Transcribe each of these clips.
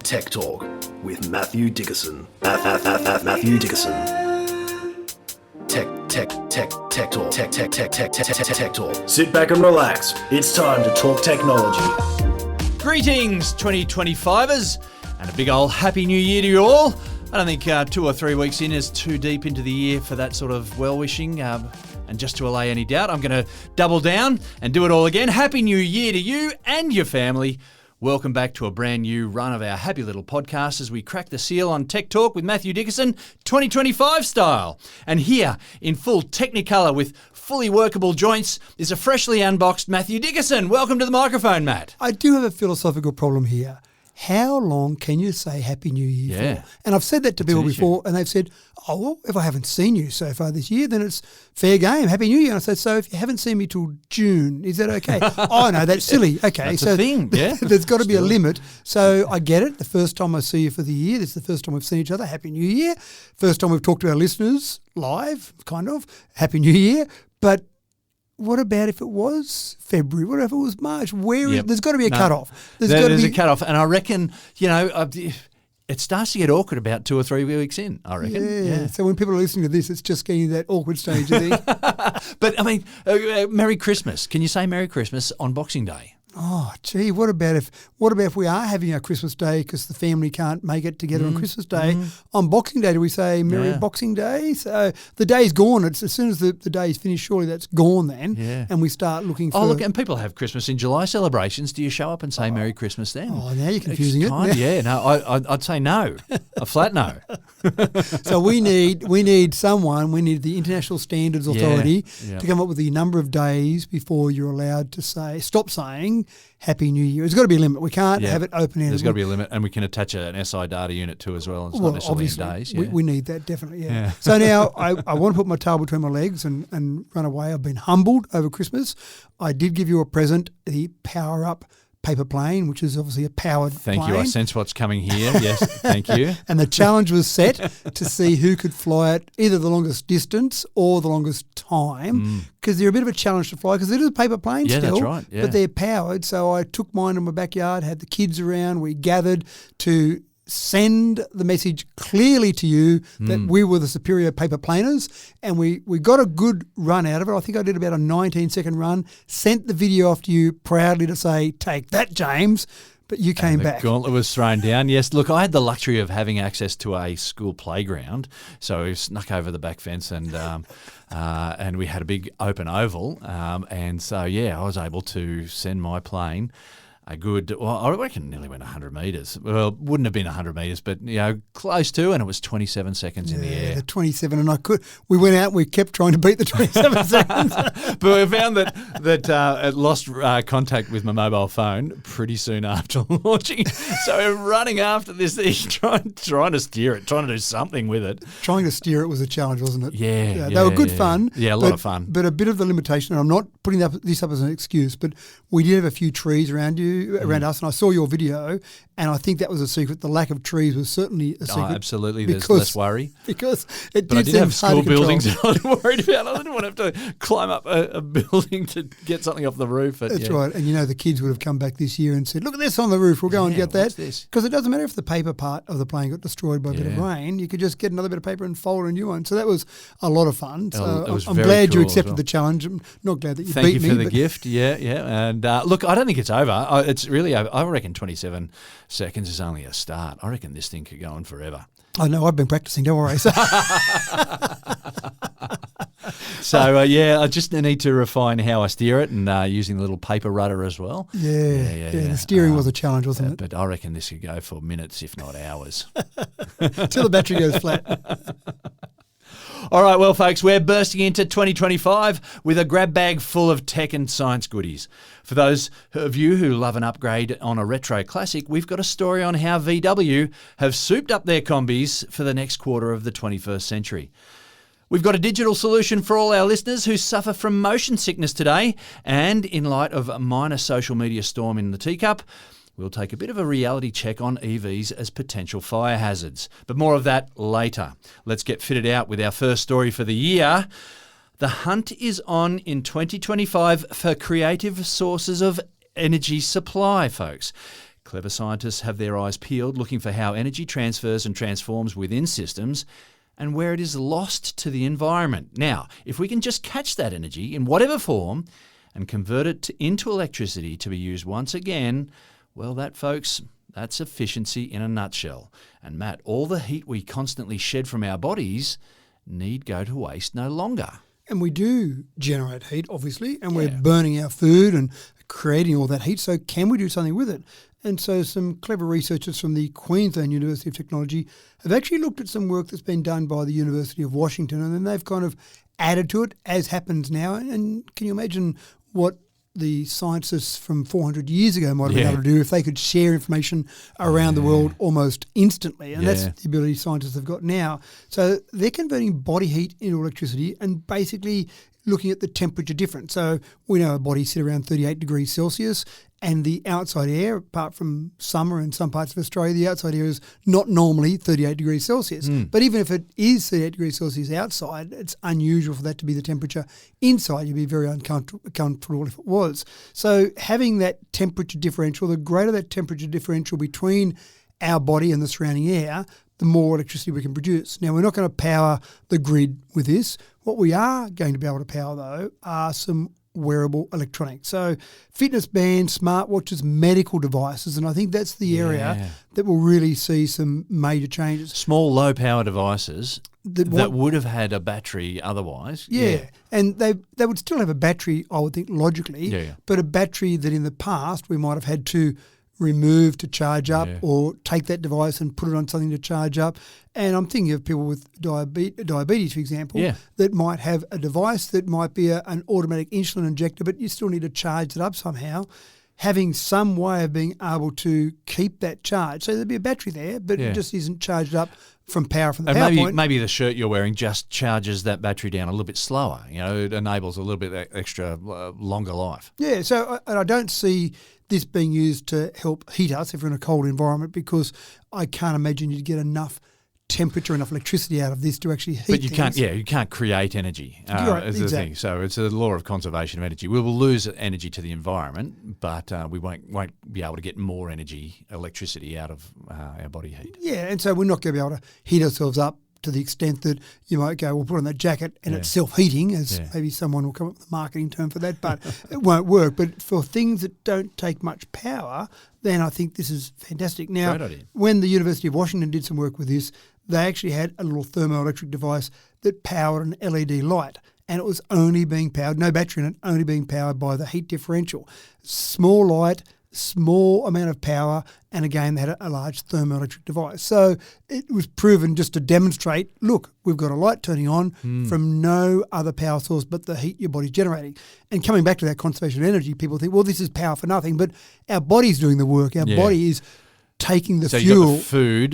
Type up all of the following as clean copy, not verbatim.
Tech Talk with Matthew Dickerson. Matthew Dickerson. Tech Talk. Tech Talk. Sit back and relax. It's time to talk technology. Greetings, 2025ers, and a big old Happy New Year to you all. I don't think 2 or 3 weeks in is too deep into the year for that sort of well-wishing. And just to allay any doubt, I'm going to double down and do it all again. Happy New Year to you and your family. Welcome back to a brand new run of our happy little podcast as we crack the seal on Tech Talk with Matthew Dickerson, 2025 style. And here, in full Technicolor with fully workable joints, is a freshly unboxed Matthew Dickerson. Welcome to the microphone, Matt. I do have a philosophical problem here. How long can you say Happy New Year for? And I've said that to people before, and they've said, oh, well, if I haven't seen you so far this year, then it's fair game, Happy New Year. And I said, so if you haven't seen me till June, is that okay? Oh, no, that's silly. Okay, that's so a thing, yeah. There's got to be a limit. So I get it. The first time I see you for the year, this is the first time we've seen each other. Happy New Year. First time we've talked to our listeners live, kind of. Happy New Year. But what about if it was February? What if it was March? There's got to be a cutoff. There's a cutoff. And I reckon, it starts to get awkward about 2 or 3 weeks in, I reckon. Yeah. So when people are listening to this, it's just getting that awkward stage, I think. But, I mean, Merry Christmas. Can you say Merry Christmas on Boxing Day? Oh, gee, what about if we are having our Christmas Day because the family can't make it together on Christmas Day? On Boxing Day, do we say Merry Boxing Day? So the day's gone. It's as soon as the day's finished, surely that's gone then. Yeah. And we start looking for... Oh, look, and people have Christmas in July celebrations. Do you show up and say Merry Christmas then? Oh, now you're confusing it. I'd say no. A flat no. So we need the International Standards Authority to come up with the number of days before you're allowed to stop saying Happy New Year. There's got to be a limit. We can't have it open-ended. There's got to be a limit, and we can attach an SI data unit too as well. It's not necessarily in days. We need that, definitely, yeah. So now I want to put my tail between my legs and run away. I've been humbled over Christmas. I did give you a present, the Power Up paper plane, which is obviously a powered plane. Thank you. I sense what's coming here. Yes, thank you. And the challenge was set to see who could fly it either the longest distance or the longest time, because they're a bit of a challenge to fly because it is a paper plane still. That's right. Yeah. But they're powered. So I took mine in my backyard, had the kids around. We gathered to send the message clearly to you that we were the superior paper planers, and we got a good run out of it. I think I did about a 19-second run, sent the video off to you proudly to say, take that, James, but you came back. The gauntlet was thrown down. Yes, look, I had the luxury of having access to a school playground, so we snuck over the back fence and we had a big open oval, and so, I was able to send my plane a good, I reckon nearly went 100 metres. Well, it wouldn't have been 100 metres, but, close to, and it was 27 seconds in the air. The 27, and we went out and we kept trying to beat the 27 seconds. But we found that it lost contact with my mobile phone pretty soon after launching. So we're running after this thing, trying to steer it, trying to do something with it. Trying to steer it was a challenge, wasn't it? Yeah. They were good fun. Yeah, a lot of fun. But a bit of the limitation, and I'm not putting this up as an excuse, but we did have a few trees around us, and I saw your video, and I think that was a secret. The lack of trees was certainly a secret. Oh, absolutely. There's less worry. Because I did have school buildings that I was worried about. I didn't want to have to climb up a building to get something off the roof. That's right. And the kids would have come back this year and said, look at this on the roof, we'll go and get that. Because it doesn't matter if the paper part of the plane got destroyed by a bit of rain. You could just get another bit of paper and fold a new one. So that was a lot of fun. So I'm glad you accepted the challenge. I'm not glad that you beat me. Thank you for the gift. Yeah. And look, I don't think it's over. It's really over. I reckon 27 seconds is only a start. I reckon this thing could go on forever. I know. I've been practicing. Don't worry. So, I just need to refine how I steer it and using the little paper rudder as well. Yeah. The steering was a challenge, wasn't it? But I reckon this could go for minutes, if not hours. Till the battery goes flat. All right, well, folks, we're bursting into 2025 with a grab bag full of tech and science goodies. For those of you who love an upgrade on a retro classic, we've got a story on how VW have souped up their Kombis for the next quarter of the 21st century. We've got a digital solution for all our listeners who suffer from motion sickness today, and in light of a minor social media storm in the teacup, we'll take a bit of a reality check on EVs as potential fire hazards. But more of that later. Let's get fitted out with our first story for the year. The hunt is on in 2025 for creative sources of energy supply, folks. Clever scientists have their eyes peeled, looking for how energy transfers and transforms within systems and where it is lost to the environment. Now, if we can just catch that energy in whatever form and convert it into electricity to be used once again, well, that, folks, that's efficiency in a nutshell. And Matt, all the heat we constantly shed from our bodies need go to waste no longer. And we do generate heat, obviously, and we're burning our food and creating all that heat. So can we do something with it? And so some clever researchers from the Queensland University of Technology have actually looked at some work that's been done by the University of Washington, and then they've kind of added to it, as happens now. And can you imagine what the scientists from 400 years ago might have been able to do if they could share information around the world almost instantly? And that's the ability scientists have got now. So they're converting body heat into electricity and basically looking at the temperature difference. So we know our bodies sit around 38 degrees Celsius, and the outside air, apart from summer in some parts of Australia, the outside air is not normally 38 degrees Celsius. But even if it is 38 degrees Celsius outside, it's unusual for that to be the temperature inside. You'd be very uncomfortable if it was. So having that temperature differential, the greater that temperature differential between our body and the surrounding air, the more electricity we can produce. Now, we're not going to power the grid with this. What we are going to be able to power, though, are some wearable electronics. So fitness bands, smartwatches, medical devices, and I think that's the area that will really see some major changes. Small, low-power devices that would have had a battery otherwise. And they would still have a battery, I would think, logically, but a battery that in the past we might have had to remove to charge up or take that device and put it on something to charge up. And I'm thinking of people with diabetes, for example, that might have a device that might be an automatic insulin injector, but you still need to charge it up somehow. Having some way of being able to keep that charge. So there'd be a battery there, but it just isn't charged up from power from the power point. Maybe the shirt you're wearing just charges that battery down a little bit slower. You know, it enables a little bit extra longer life. Yeah, so I don't see this being used to help heat us if we're in a cold environment, because I can't imagine you'd get enough temperature, enough electricity out of this to actually heat. But you can't create energy. Right, is the thing. So it's a law of conservation of energy. We will lose energy to the environment, but we won't be able to get more energy, electricity out of our body heat. Yeah, and so we're not going to be able to heat ourselves up to the extent that you might go, we'll put on that jacket and it's self-heating, as maybe someone will come up with a marketing term for that, but it won't work. But for things that don't take much power, then I think this is fantastic. Now, when the University of Washington did some work with this, they actually had a little thermoelectric device that powered an LED light, and it was only being powered, no battery in it, only being powered by the heat differential. Small light, small amount of power, and again, they had a large thermoelectric device. So it was proven just to demonstrate, look, we've got a light turning on from no other power source but the heat your body's generating. And coming back to that conservation of energy, people think, well, this is power for nothing, but our body's doing the work. Our body is taking the fuel. So you've got the food,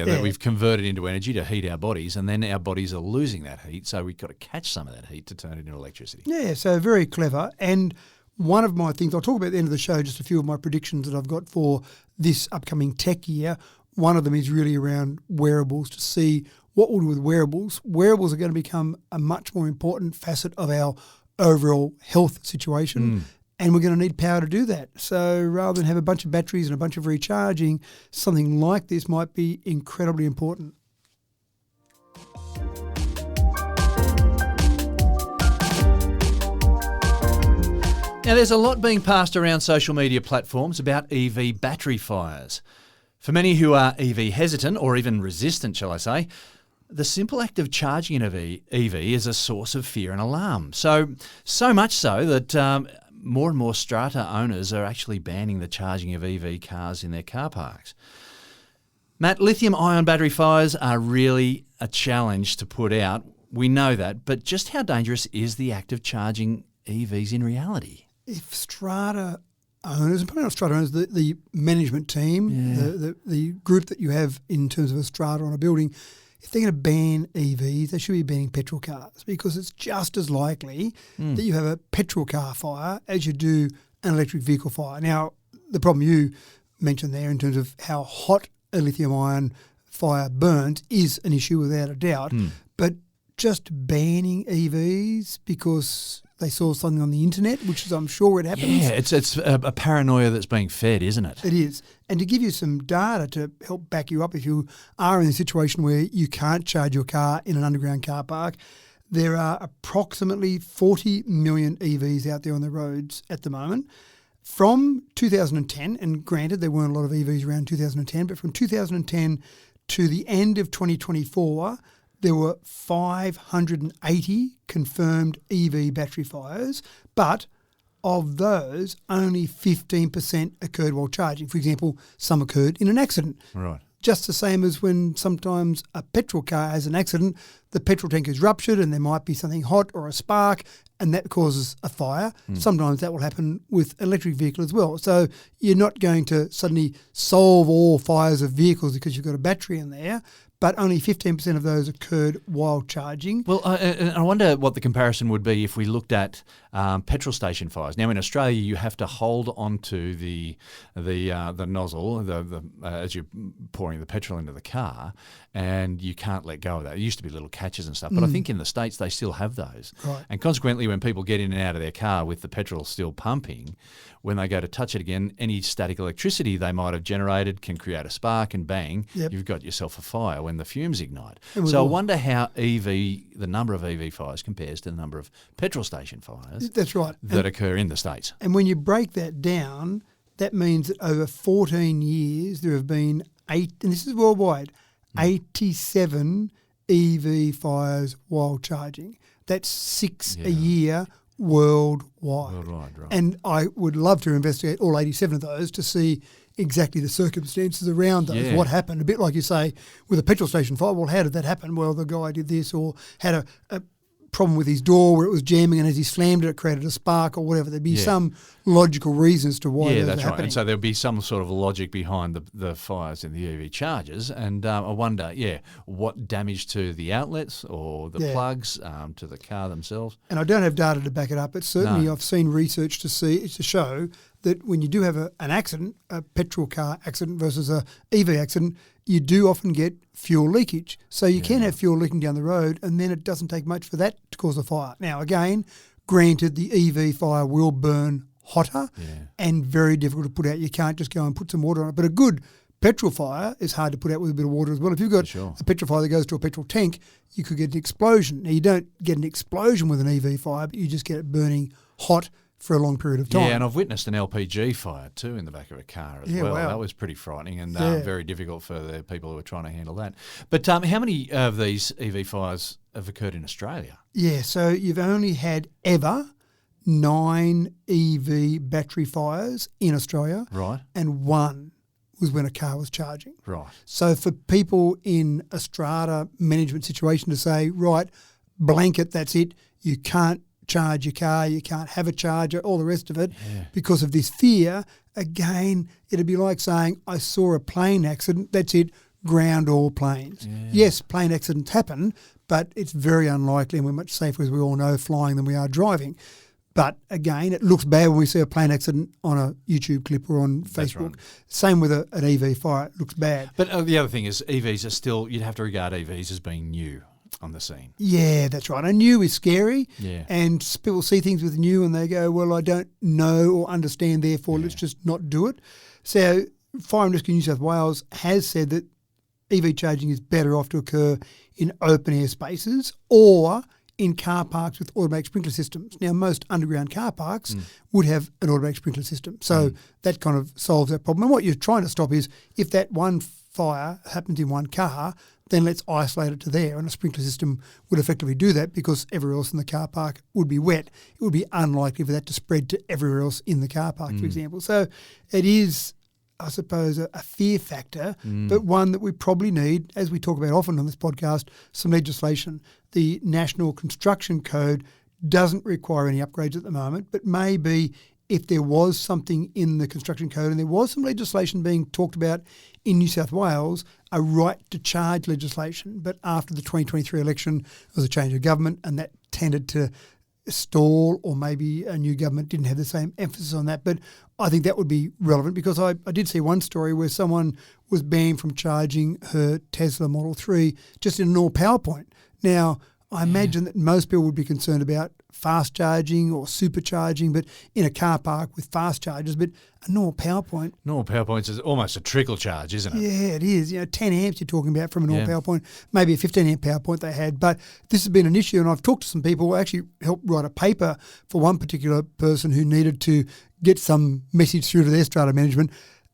that we've converted into energy to heat our bodies, and then our bodies are losing that heat, so we've got to catch some of that heat to turn it into electricity. Yeah, so very clever. And one of my things, I'll talk about at the end of the show, just a few of my predictions that I've got for this upcoming tech year. One of them is really around wearables, to see what we'll do with wearables. Wearables are going to become a much more important facet of our overall health situation. And we're going to need power to do that. So rather than have a bunch of batteries and a bunch of recharging, something like this might be incredibly important. Now, there's a lot being passed around social media platforms about EV battery fires. For many who are EV hesitant, or even resistant, shall I say, the simple act of charging an EV is a source of fear and alarm. So much so that more and more Strata owners are actually banning the charging of EV cars in their car parks. Matt, lithium-ion battery fires are really a challenge to put out. We know that, but just how dangerous is the act of charging EVs in reality? If Strata owners, and probably not Strata owners, the management team, the group that you have in terms of a Strata on a building, if they're going to ban EVs, they should be banning petrol cars, because it's just as likely that you have a petrol car fire as you do an electric vehicle fire. Now, the problem you mentioned there in terms of how hot a lithium-ion fire burns is an issue without a doubt, but just banning EVs because they saw something on the internet, which is, I'm sure it happens. Yeah, it's a paranoia that's being fed, isn't it? It is. And to give you some data to help back you up if you are in a situation where you can't charge your car in an underground car park, there are approximately 40 million EVs out there on the roads at the moment. From 2010, and granted there weren't a lot of EVs around 2010, but from 2010 to the end of 2024, there were 580 confirmed EV battery fires, but of those, only 15% occurred while charging. For example, some occurred in an accident. Right. Just the same as when sometimes a petrol car has an accident, the petrol tank is ruptured and there might be something hot or a spark and that causes a fire. Sometimes that will happen with electric vehicle as well. So you're not going to suddenly solve all fires of vehicles because you've got a battery in there, but only 15% of those occurred while charging. Well, I wonder what the comparison would be if we looked at petrol station fires. Now, in Australia, you have to hold onto the nozzle as you're pouring the petrol into the car, and you can't let go of that. There used to be little catches and stuff, but I think in the States they still have those. Right. And consequently, when people get in and out of their car with the petrol still pumping, when they go to touch it again, any static electricity they might have generated can create a spark, and bang, you've got yourself a fire when the fumes ignite. So I wonder how the number of EV fires compares to the number of petrol station fires. That's right. That occur in the States. And when you break that down, that means that over 14 years there have been and this is worldwide, 87 EV fires while charging. That's 6 a year worldwide. Worldwide, right. And I would love to investigate all 87 of those to see exactly the circumstances around those, what happened. A bit like you say with a petrol station fire, well, how did that happen? Well, the guy did this or had a problem with his door where it was jamming, and as he slammed it created a spark or whatever. There'd be some logical reasons to why those that's are happening. right. And so there'll be some sort of logic behind the fires in the EV chargers. And I wonder, what damage to the outlets or the plugs to the car themselves. And I don't have data to back it up, but certainly I've seen research to show that when you do have an accident, a petrol car accident versus a EV accident, you do often get fuel leakage. So you can have fuel leaking down the road, and then it doesn't take much for that to cause a fire. Now, again, granted, the EV fire will burn hotter and very difficult to put out. You can't just go and put some water on it. But a good petrol fire is hard to put out with a bit of water as well. If you've got a petrol fire that goes to a petrol tank, you could get an explosion. Now, you don't get an explosion with an EV fire, but you just get it burning hot for a long period of time. Yeah, and I've witnessed an LPG fire too in the back of a car as well. Wow. That was pretty frightening and very difficult for the people who were trying to handle that. But how many of these EV fires have occurred in Australia? Yeah, so you've only had ever 9 EV battery fires in Australia. Right. And 1 was when a car was charging. Right. So for people in a strata management situation to say, right, blanket, that's it, you can't charge your car, you can't have a charger, all the rest of it, because of this fear, again, it'd be like saying, I saw a plane accident, that's it, ground all planes. Yeah. Yes, plane accidents happen, but it's very unlikely, and we're much safer, as we all know, flying than we are driving. But again, it looks bad when we see a plane accident on a YouTube clip or on Facebook. Right. Same with an EV fire, it looks bad. But the other thing is EVs are still, you'd have to regard EVs as being new on the scene. Yeah, that's right. And new is scary. Yeah. And people see things with new and they go, well, I don't know or understand, therefore let's just not do it. So Fire and Rescue New South Wales has said that EV charging is better off to occur in open air spaces or in car parks with automatic sprinkler systems. Now, most underground car parks would have an automatic sprinkler system. So that kind of solves that problem. And what you're trying to stop is if that one fire happens in one car, then let's isolate it to there. And a sprinkler system would effectively do that because everywhere else in the car park would be wet. It would be unlikely for that to spread to everywhere else in the car park, for example. So it is, I suppose, a fear factor, but one that we probably need, as we talk about often on this podcast, some legislation. The National Construction Code doesn't require any upgrades at the moment, but maybe if there was something in the construction code and there was some legislation being talked about in New South Wales, a right to charge legislation. But after the 2023 election, there was a change of government and that tended to stall, or maybe a new government didn't have the same emphasis on that. But I think that would be relevant because I did see one story where someone was banned from charging her Tesla Model 3 just in a normal power point. Now, I imagine that most people would be concerned about fast charging or supercharging, but in a car park with fast chargers. But a normal power point. Normal power points is almost a trickle charge, isn't it? Yeah, it is. 10 amps you're talking about from a normal power point, maybe a 15 amp power point they had. But this has been an issue, and I've talked to some people. I actually helped write a paper for one particular person who needed to get some message through to their Strata management.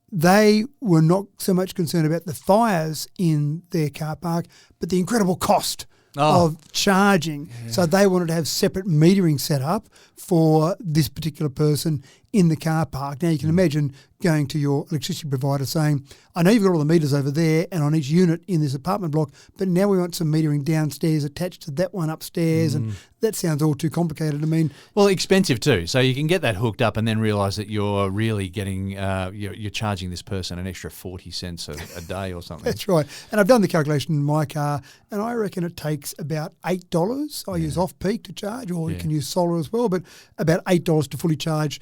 They were not so much concerned about the fires in their car park, but the incredible cost of charging. Yeah. So they wanted to have separate metering set up for this particular person in the car park. Now you can imagine going to your electricity provider saying, I know you've got all the meters over there and on each unit in this apartment block, but now we want some metering downstairs attached to that one upstairs, and that sounds all too complicated. I mean, well, expensive too. So you can get that hooked up and then realise that you're really getting, you're charging this person an extra 40 cents a day or something. That's right. And I've done the calculation in my car, and I reckon it takes about $8. I use off-peak to charge, or you can use solar as well, but about $8 to fully charge.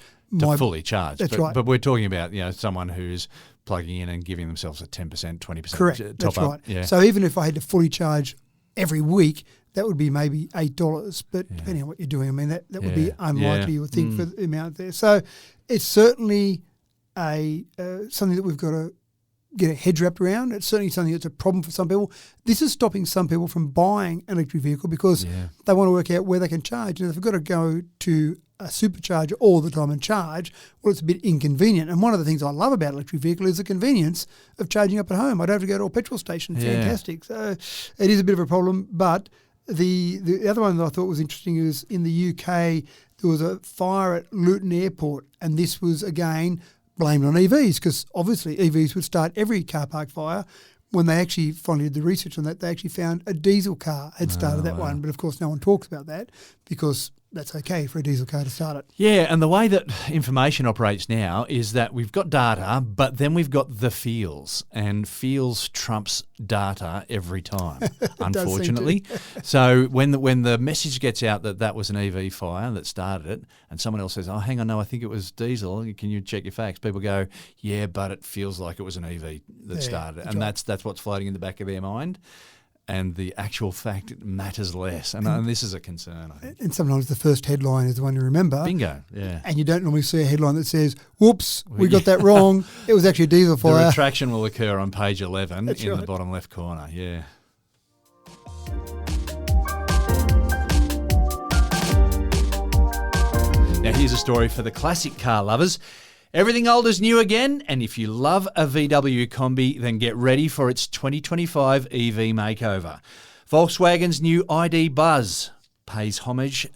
Fully charge. That's right. But we're talking about someone who's plugging in and giving themselves a 10%, 20% Correct. top That's up. Right. Yeah. So even if I had to fully charge every week, that would be maybe $8. But depending on what you're doing, I mean, that would be unlikely, you would think, for the amount there. So it's certainly something that we've got to get our heads wrapped around. It's certainly something that's a problem for some people. This is stopping some people from buying an electric vehicle because they want to work out where they can charge. And if they've got to go to a supercharger all the time and charge, well, it's a bit inconvenient. And one of the things I love about an electric vehicle is the convenience of charging up at home. I don't have to go to a petrol station. Fantastic. So it is a bit of a problem. But the other one that I thought was interesting is in the UK, there was a fire at Luton Airport, and this was, again, blamed on EVs, because obviously EVs would start every car park fire. When they actually finally did the research on that, they actually found a diesel car had started that one. But of course, no one talks about that because that's okay for a diesel car to start it. Yeah, and the way that information operates now is that we've got data, but then we've got the feels, and feels trumps data every time, unfortunately. So when the message gets out that that was an EV fire that started it, and someone else says, oh, hang on, no, I think it was diesel, can you check your facts? People go, yeah, but it feels like it was an EV that started it. And that's what's floating in the back of their mind. And the actual fact matters less. And this is a concern, I think. And sometimes the first headline is the one you remember. Bingo, yeah. And you don't normally see a headline that says, whoops, we got that wrong. It was actually a diesel fire. The retraction will occur on page 11 That's in right. the bottom left corner, yeah. Now here's a story for the classic car lovers. Everything old is new again, and if you love a VW Kombi, then get ready for its 2025 EV makeover. Volkswagen's new ID Buzz pays homage,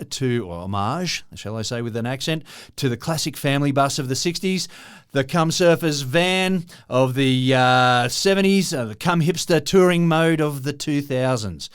shall I say with an accent, to the classic family bus of the 60s, the Come Surfers van of the 70s, the Come Hipster touring mode of the 2000s.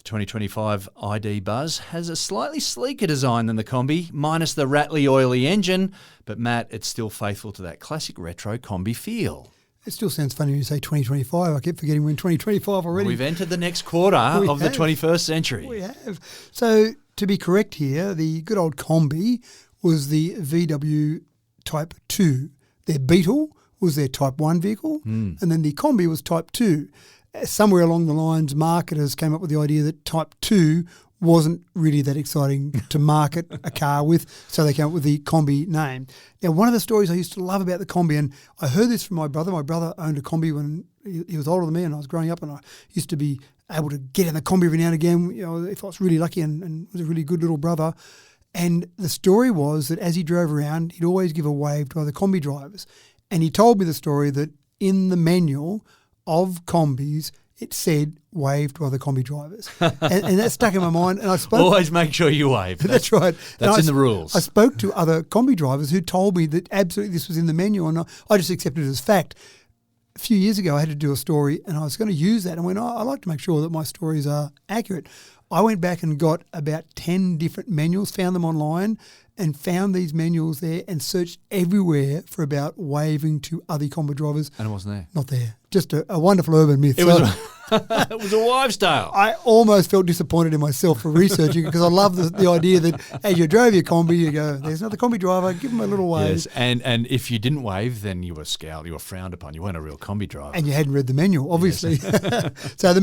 2025 ID Buzz has a slightly sleeker design than the Kombi, minus the rattly, oily engine, but Matt, it's still faithful to that classic retro Kombi feel. It still sounds funny when you say 2025. I keep forgetting we're in 2025 already. We've entered the next quarter of the 21st century. We have. So to be correct here, the good old Kombi was the VW Type 2. Their Beetle was their Type 1 vehicle, and then the Kombi was Type 2. Somewhere along the lines, marketers came up with the idea that Type 2 wasn't really that exciting to market a car with, so they came up with the Kombi name. Now, one of the stories I used to love about the Kombi, and I heard this from my brother. My brother owned a Kombi when he was older than me and I was growing up, and I used to be able to get in the Kombi every now and again, if I was really lucky and was a really good little brother. And the story was that as he drove around, he'd always give a wave to other Kombi drivers. And he told me the story that in the manual of Kombis, it said wave to other Kombi drivers. and that stuck in my mind. And I spoke. Always make sure you wave. That's right. That's in the rules. I spoke to other Kombi drivers who told me that absolutely this was in the manual, and I just accepted it as fact. A few years ago, I had to do a story, and I was going to use that. And went, I like to make sure that my stories are accurate. I went back and got about 10 different manuals, found them online, and found these manuals there and searched everywhere for about waving to other Kombi drivers. And it wasn't there. Not there. Just a wonderful urban myth. It was a wives' tale. I almost felt disappointed in myself for researching it because I love the idea that as you drove your Kombi, you go, there's another Kombi driver, give him a little wave. Yes, and if you didn't wave, then you were scowled, you were frowned upon. You weren't a real Kombi driver. And you hadn't read the manual, obviously. Yes. So the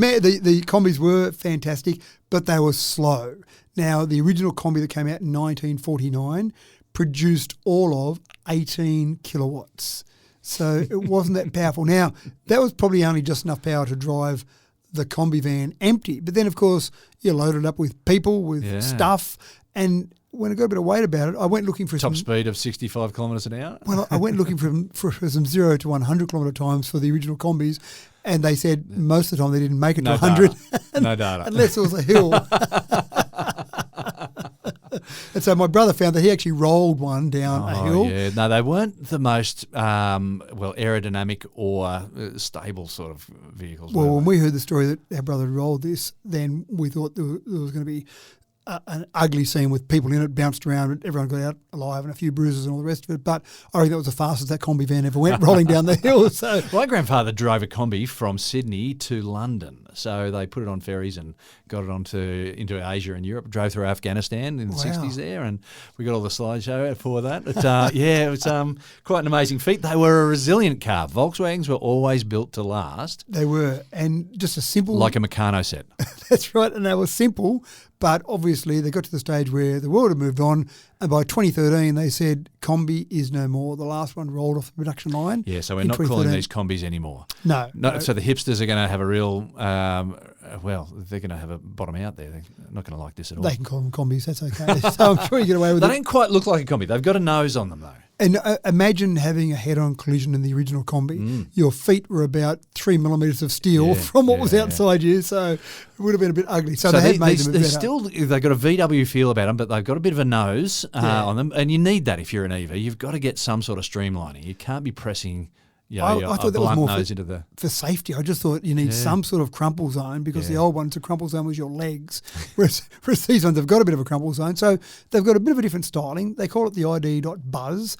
Kombis were fantastic. but they were slow. Now, the original Kombi that came out in 1949 produced all of 18 kilowatts. So it wasn't that powerful. Now, that was probably only just enough power to drive the Kombi van empty. But then, of course, you load it up with people, with stuff. And when I got a bit of weight about it, I went looking for Top speed of 65 kilometres an hour? Well, I went looking for some 0 to 100 kilometre times for the original Kombis. And they said most of the time they didn't make it to 100. No data. Unless it was a hill. And so my brother found that he actually rolled one down a hill. Yeah, no, they weren't the most aerodynamic or stable sort of vehicles. Well, when we heard the story that our brother had rolled this, then we thought there was going to be an ugly scene with people in it, bounced around, and everyone got out alive and a few bruises and all the rest of it. But I reckon that was the fastest that Kombi van ever went, rolling down the hill. So my grandfather drove a Kombi from Sydney to London. So they put it on ferries and got it into Asia and Europe, drove through Afghanistan in the 60s there, and we got all the slideshow for that. But, it was quite an amazing feat. They were a resilient car. Volkswagens were always built to last. They were, and just a simple... Like a Meccano set. That's right, and they were simple, but obviously they got to the stage where the world had moved on, and by 2013 they said Kombi is no more. The last one rolled off the production line. Yeah, so we're not calling these Kombis anymore. No. So the hipsters are going to have a real, they're going to have a bottom out there. They're not going to like this at all. They can call them Kombis, that's okay. So I'm sure you get away with it. They don't quite look like a Kombi. They've got a nose on them though. And imagine having a head-on collision in the original Kombi. Your feet were about 3 millimetres of steel from what was outside you, so it would have been a bit ugly. So they had made them a bit better. They've got a VW feel about them, but they've got a bit of a nose on them, and you need that if you're an EV. You've got to get some sort of streamlining. You can't be pressing I thought that was more into for safety. I just thought you need some sort of crumple zone because the old ones, the crumple zone was your legs, whereas these ones have got a bit of a crumple zone. So they've got a bit of a different styling. They call it the ID.Buzz.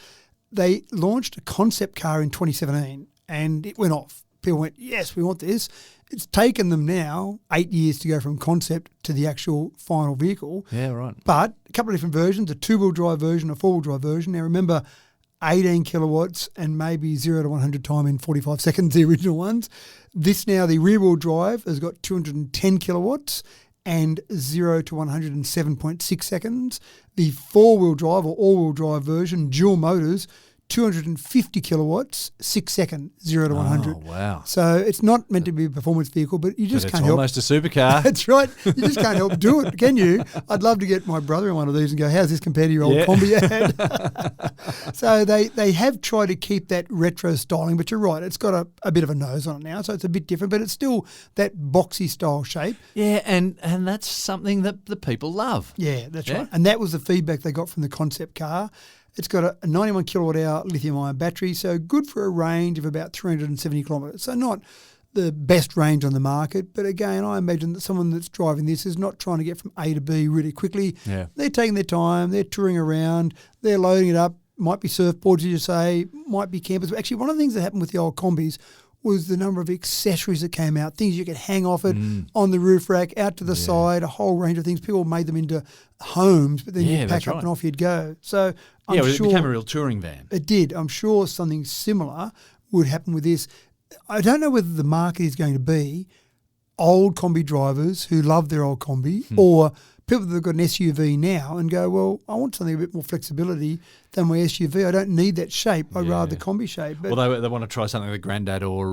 They launched a concept car in 2017 and it went off. People went, yes, we want this. It's taken them now 8 years to go from concept to the actual final vehicle. Yeah, right. But a couple of different versions, a two-wheel drive version, a four-wheel drive version. Now remember, 18 kilowatts and maybe 0 to 100 time in 45 seconds, the original ones. This now, the rear-wheel drive has got 210 kilowatts and 0 to 107.6 seconds. The four-wheel drive or all-wheel drive version, dual motors, 250 kilowatts, 6 second, 0 to 100. Oh, wow. So it's not meant to be a performance vehicle, but you just can't help. It's almost a supercar. That's right. You just can't help do it, can you? I'd love to get my brother in one of these and go, how's this compared to your old Kombi ad? So they have tried to keep that retro styling, but you're right, it's got a bit of a nose on it now, so it's a bit different, but it's still that boxy style shape. Yeah, and that's something that the people love. Yeah, that's right. And that was the feedback they got from the concept car. It's got a 91 kilowatt hour lithium-ion battery, so good for a range of about 370 kilometres. So not the best range on the market, but again, I imagine that someone that's driving this is not trying to get from A to B really quickly. Yeah. They're taking their time, they're touring around, they're loading it up, might be surfboards, as you say, might be campers. Actually, one of the things that happened with the old Kombis was the number of accessories that came out, things you could hang off it on the roof rack, out to the side, a whole range of things. People made them into homes, but then you'd pack up and off you'd go. So I'm sure it became a real touring van. It did. I'm sure something similar would happen with this. I don't know whether the market is going to be old Kombi drivers who love their old Kombi or people that have got an SUV now and go, well, I want something a bit more flexibility than my SUV. I don't need that shape. I'd rather the Kombi shape. But well, they want to try something that Granddad or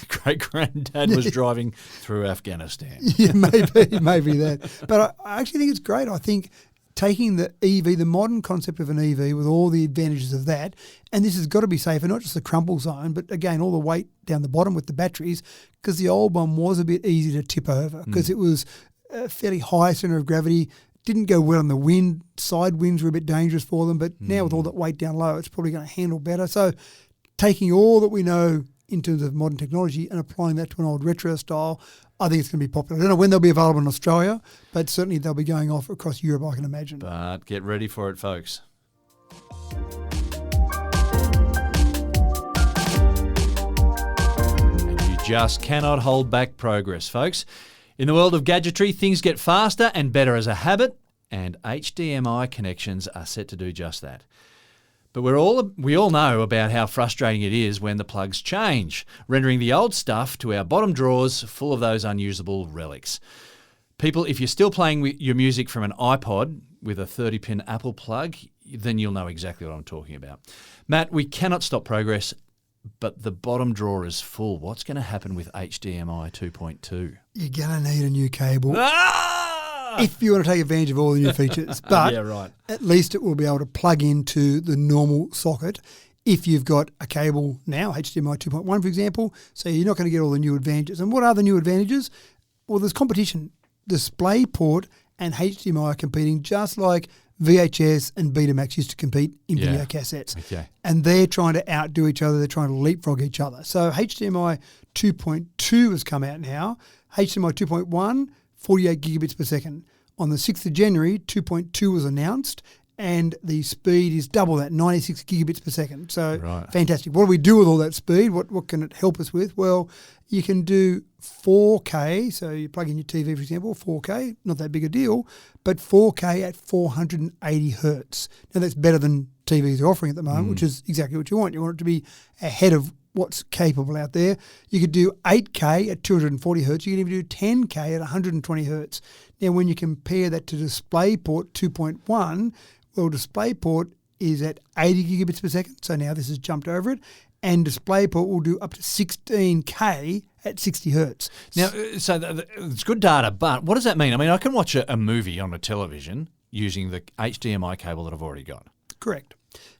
great-granddad was driving through Afghanistan. Yeah, maybe that. But I actually think it's great. I think taking the EV, the modern concept of an EV with all the advantages of that, and this has got to be safer, not just the crumple zone, but again, all the weight down the bottom with the batteries, because the old one was a bit easy to tip over because it was a fairly high centre of gravity, didn't go well on the wind, side winds were a bit dangerous for them, but now with all that weight down low, it's probably going to handle better. So taking all that we know in terms of modern technology and applying that to an old retro style, I think it's going to be popular. I don't know when they'll be available in Australia, but certainly they'll be going off across Europe, I can imagine. But get ready for it, folks. And you just cannot hold back progress, folks. In the world of gadgetry, things get faster and better as a habit, and HDMI connections are set to do just that. But we all know about how frustrating it is when the plugs change, rendering the old stuff to our bottom drawers full of those unusable relics. People, if you're still playing with your music from an iPod with a 30-pin Apple plug, then you'll know exactly what I'm talking about. Matt, we cannot stop progress, but the bottom drawer is full. What's going to happen with HDMI 2.2? You're going to need a new cable. Ah! If you want to take advantage of all the new features. But yeah, right. at least it will be able to plug into the normal socket if you've got a cable now, HDMI 2.1, for example. So you're not going to get all the new advantages. And what are the new advantages? Well, there's competition. DisplayPort and HDMI are competing just like VHS and Betamax used to compete in video cassettes. Okay. And they're trying to outdo each other. They're trying to leapfrog each other. So HDMI 2.2 has come out now. HDMI 2.1, 48 gigabits per second. On the 6th of January, 2.2 was announced, and the speed is double that, 96 gigabits per second. So fantastic. What do we do with all that speed? What can it help us with? Well, you can do 4K. So you plug in your TV, for example, 4K, not that big a deal, but 4K at 480 hertz. Now that's better than TVs are offering at the moment, which is exactly what you want. You want it to be ahead of what's capable out there. You could do 8K at 240 hertz. You can even do 10K at 120 hertz. Now, when you compare that to DisplayPort 2.1, well, DisplayPort is at 80 gigabits per second. So now this has jumped over it. And DisplayPort will do up to 16K at 60 hertz. Now, so it's good data, but what does that mean? I mean, I can watch a movie on a television using the HDMI cable that I've already got. Correct.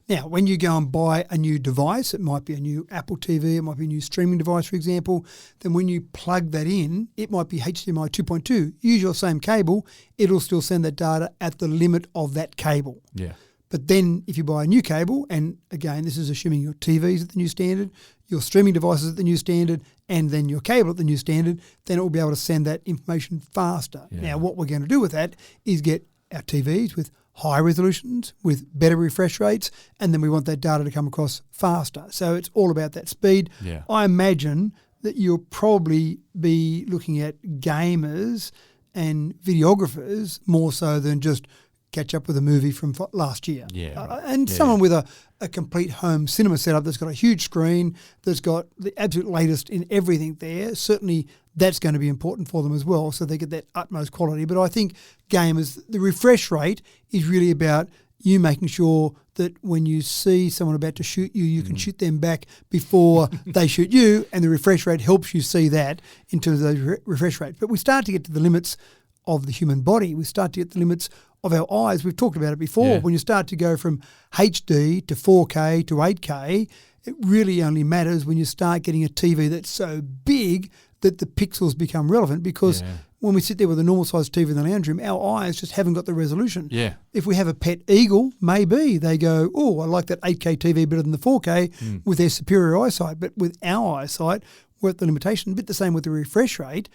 Now, when you go and buy a new device, it might be a new Apple TV, it might be a new streaming device, for example, then when you plug that in, it might be HDMI 2.2. Use your same cable, it'll still send that data at the limit of that cable. Yeah. But then if you buy a new cable, and again, this is assuming your TV's at the new standard, your streaming devices at the new standard, and then your cable at the new standard, then it will be able to send that information faster. Yeah. Now, what we're going to do with that is get our TVs with high resolutions, with better refresh rates, and then we want that data to come across faster. So it's all about that speed. Yeah. I imagine that you'll probably be looking at gamers and videographers more so than just catch up with a movie from last year. Yeah, right. And someone with a complete home cinema setup that's got a huge screen, that's got the absolute latest in everything there, certainly that's going to be important for them as well, so they get that utmost quality. But I think gamers, the refresh rate is really about you making sure that when you see someone about to shoot you, you can shoot them back before they shoot you, and the refresh rate helps you see that in terms of those refresh rates. But we start to get to the limits of the human body. We start to get the limits of our eyes. We've talked about it before. Yeah. When you start to go from HD to 4K to 8K, it really only matters when you start getting a TV that's so big that the pixels become relevant, because when we sit there with a normal sized TV in the lounge room, our eyes just haven't got the resolution. Yeah. If we have a pet eagle, maybe they go, oh, I like that 8K TV better than the 4K with their superior eyesight. But with our eyesight, we're at the limitation. A bit the same with the refresh rate.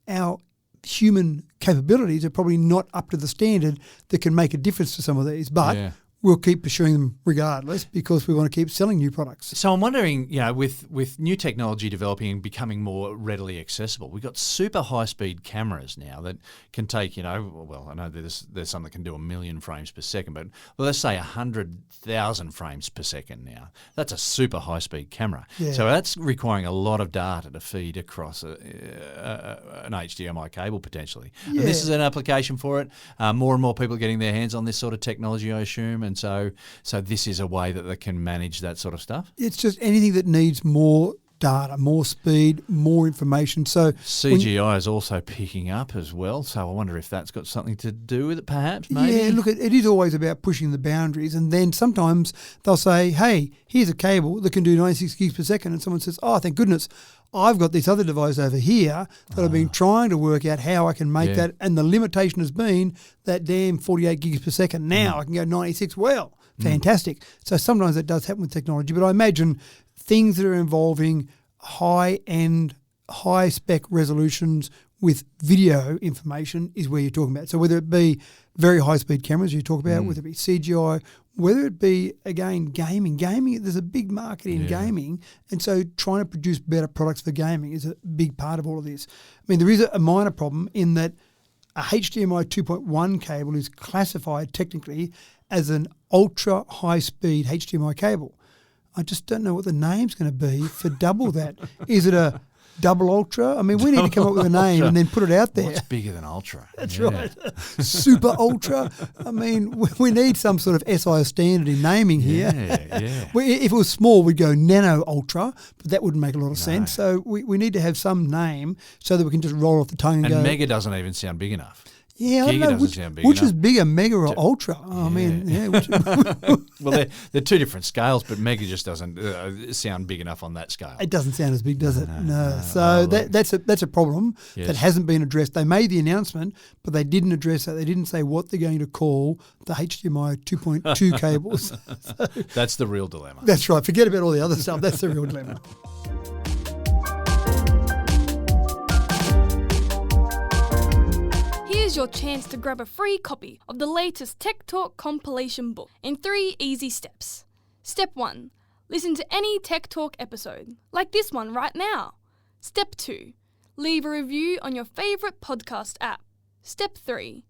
Our human capabilities are probably not up to the standard that can make a difference to some of these, but we'll keep pursuing them regardless because we want to keep selling new products. So I'm wondering, with new technology developing and becoming more readily accessible, we've got super high-speed cameras now that can take, well, I know there's some that can do 1 million frames per second, but let's say 100,000 frames per second now. That's a super high-speed camera. Yeah. So that's requiring a lot of data to feed across an HDMI cable potentially. Yeah. And this is an application for it. More and more people are getting their hands on this sort of technology, I assume, and so this is a way that they can manage that sort of stuff? It's just anything that needs more data, more speed, more information. So CGI is also picking up as well, so I wonder if that's got something to do with it perhaps, maybe? Yeah, look, it is always about pushing the boundaries, and then sometimes they'll say, hey, here's a cable that can do 96 gigs per second, and someone says, oh, thank goodness, I've got this other device over here that I've been trying to work out how I can make that, and the limitation has been that damn 48 gigs per second. Now I can go 96. Well, fantastic. So sometimes that does happen with technology, but I imagine things that are involving high-end, high-spec resolutions with video information is where you're talking about. So whether it be very high-speed cameras you talk about, whether it be CGI, whether it be, again, gaming, there's a big market in gaming, and so trying to produce better products for gaming is a big part of all of this. I mean, there is a minor problem in that a HDMI 2.1 cable is classified technically as an ultra high-speed HDMI cable. I just don't know what the name's going to be for double that. Is it a Double Ultra. I mean, we need to come up with a name and then put it out there. What's bigger than Ultra? That's right. Super Ultra. I mean, we need some sort of SI standard in naming here. Yeah. If it was small, we'd go Nano Ultra, but that wouldn't make a lot of sense. So we need to have some name so that we can just roll off the tongue and go. And Mega doesn't even sound big enough. Yeah, I don't know which is bigger, Mega or Ultra. I mean, well, they're two different scales, but Mega just doesn't sound big enough on that scale. It doesn't sound as big, does it? No. So that's a problem that hasn't been addressed. They made the announcement, but they didn't address that. They didn't say what they're going to call the HDMI 2.2 cables. So, that's the real dilemma. That's right. Forget about all the other stuff. That's the real dilemma. Here's your chance to grab a free copy of the latest Tech Talk compilation book in 3 easy steps. Step 1. Listen to any Tech Talk episode, like this one right now. Step 2. Leave a review on your favourite podcast app. Step 3.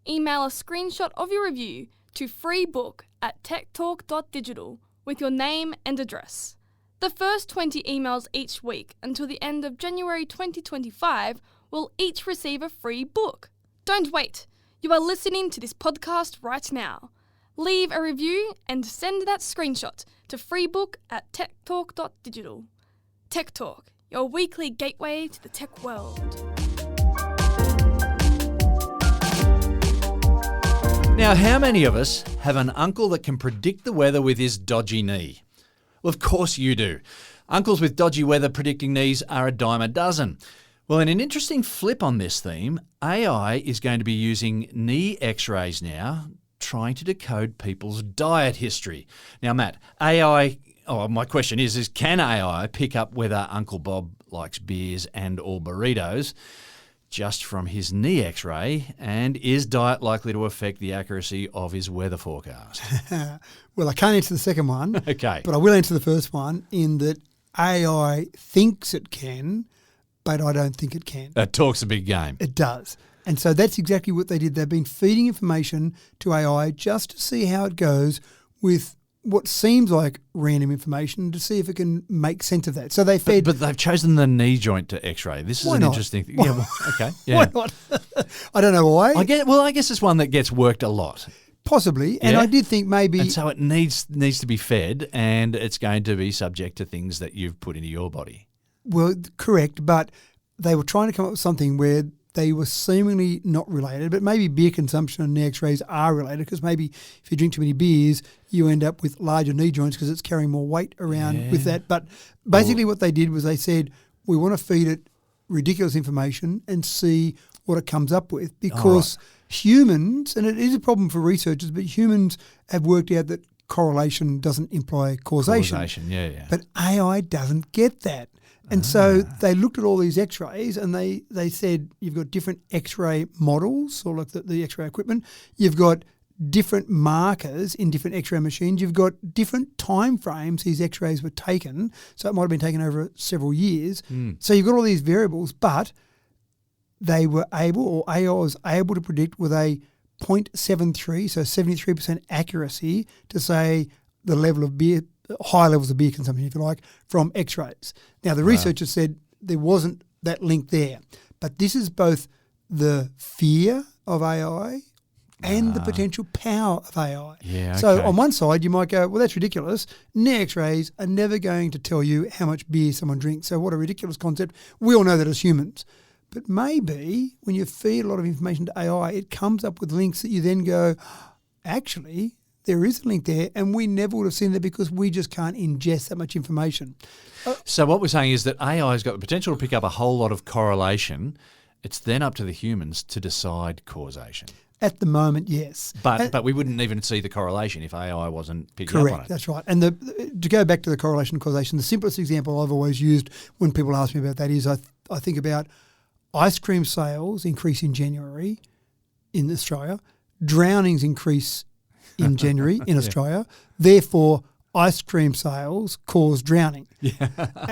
Email a screenshot of your review to freebook@techtalk.digital with your name and address. The first 20 emails each week until the end of January 2025 will each receive a free book. Don't wait. You are listening to this podcast right now. Leave a review and send that screenshot to freebook@techtalk.digital. Tech Talk, your weekly gateway to the tech world. Now, how many of us have an uncle that can predict the weather with his dodgy knee? Well, of course you do. Uncles with dodgy weather predicting knees are a dime a dozen. Well, in an interesting flip on this theme, AI is going to be using knee x-rays now, trying to decode people's diet history. Now, Matt, my question is can AI pick up whether Uncle Bob likes beers and or burritos just from his knee x-ray, and is diet likely to affect the accuracy of his weather forecast? Well, I can't answer the second one. Okay. But I will answer the first one in that AI thinks it can, but I don't think it can. That talks a big game. It does. And so that's exactly what they did. They've been feeding information to AI just to see how it goes with what seems like random information to see if it can make sense of that. So they fed... But they've chosen the knee joint to x-ray. This is an interesting thing. Yeah, well, okay. Yeah. Why not? I don't know why. I guess it's one that gets worked a lot. Possibly. And I did think maybe... And so it needs to be fed, and it's going to be subject to things that you've put into your body. Well, correct, but they were trying to come up with something where they were seemingly not related, but maybe beer consumption and knee x-rays are related, because maybe if you drink too many beers, you end up with larger knee joints because it's carrying more weight around with that. But basically what they did was they said, we want to feed it ridiculous information and see what it comes up with, because humans, and it is a problem for researchers, but humans have worked out that correlation doesn't imply causation. Yeah. But AI doesn't get that. And so they looked at all these x-rays and they said you've got different x-ray models, or like the x-ray equipment. You've got different markers in different x-ray machines. You've got different time frames these x-rays were taken. So it might have been taken over several years. So you've got all these variables, but they were able, or AI was able to predict with a 0.73, so 73% accuracy to say the level of beer, high levels of beer consumption, if you like, from x-rays. Now, the researchers said there wasn't that link there, but this is both the fear of AI and the potential power of AI. Yeah, So on one side, you might go, well, that's ridiculous. Knee x-rays are never going to tell you how much beer someone drinks, so what a ridiculous concept. We all know that as humans. But maybe when you feed a lot of information to AI, it comes up with links that you then go, actually, there is a link there, and we never would have seen that because we just can't ingest that much information. So what we're saying is that AI has got the potential to pick up a whole lot of correlation. It's then up to the humans to decide causation. At the moment, yes. But we wouldn't even see the correlation if AI wasn't picking up on it. Correct, that's right. And to go back to the correlation and causation, the simplest example I've always used when people ask me about that is I think about ice cream sales increase in January in Australia, drownings increase in January in Australia, therefore ice cream sales cause drowning. Yeah.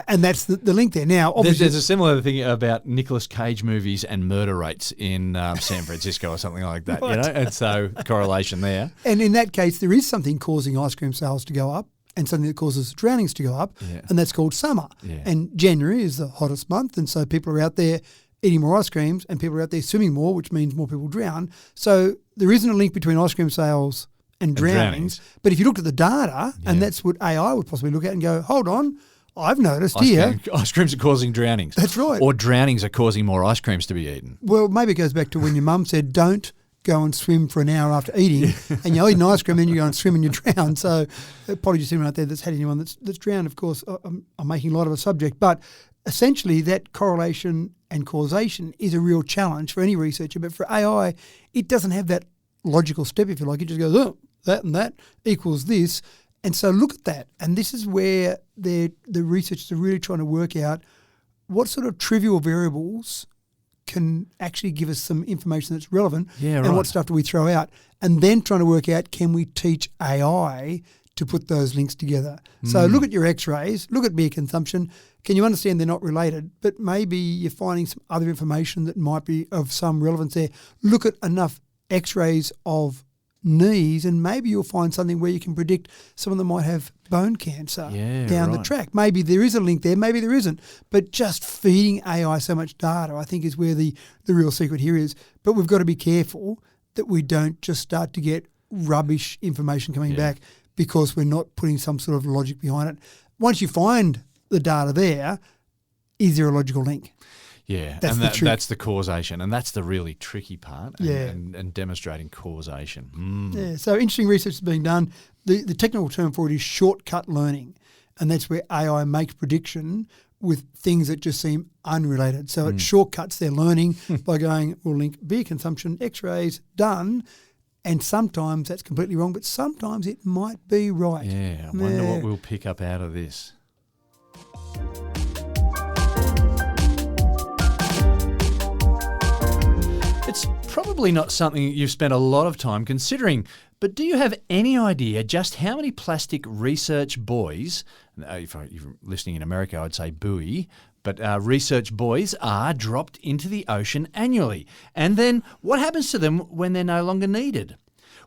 And that's the link there. Now, obviously, there's a similar thing about Nicolas Cage movies and murder rates in San Francisco or something like that, right. And so correlation there. And in that case, there is something causing ice cream sales to go up, and something that causes drownings to go up, Yeah. and that's called summer. Yeah. And January is the hottest month, and so people are out there eating more ice creams, and people are out there swimming more, which means more people drown. So there isn't a link between ice cream sales and drownings. But if you looked at the data, and that's what AI would possibly look at and go, hold on, I've noticed here. Ice creams are causing drownings. That's right. Or drownings are causing more ice creams to be eaten. Well, maybe it goes back to when your mum said, don't go and swim for an hour after eating, and you eat an ice cream, and then you go and swim and you drown. So apologies to anyone out there that's had anyone that's drowned. Of course, I'm making light of a subject, but essentially that correlation and causation is a real challenge for any researcher. But for AI, it doesn't have that logical step, if you like. It just goes, oh, that and that equals this. And so look at that. And this is where the researchers are really trying to work out what sort of trivial variables can actually give us some information that's relevant, and what stuff do we throw out, and then trying to work out, can we teach AI to put those links together? So look at your x-rays, look at beer consumption. Can you understand they're not related, but maybe you're finding some other information that might be of some relevance there. Look at enough x-rays of knees, and maybe you'll find something where you can predict someone that might have bone cancer down the track. Maybe there is a link there, maybe there isn't. But just feeding AI so much data, I think, is where the real secret here is. But we've got to be careful that we don't just start to get rubbish information coming back because we're not putting some sort of logic behind it. Once you find the data there, is there a logical link? Yeah, that's that's the causation, and that's the really tricky part, and demonstrating causation. Yeah, so interesting research is being done. The technical term for it is shortcut learning, and that's where AI makes prediction with things that just seem unrelated. So it shortcuts their learning by going, we'll link beer consumption, x-rays, done, and sometimes that's completely wrong, but sometimes it might be right. Yeah, I wonder what we'll pick up out of this. It's probably not something you've spent a lot of time considering, but do you have any idea just how many plastic research buoys, if you're listening in America, I'd say buoy, but research buoys are dropped into the ocean annually? And then what happens to them when they're no longer needed?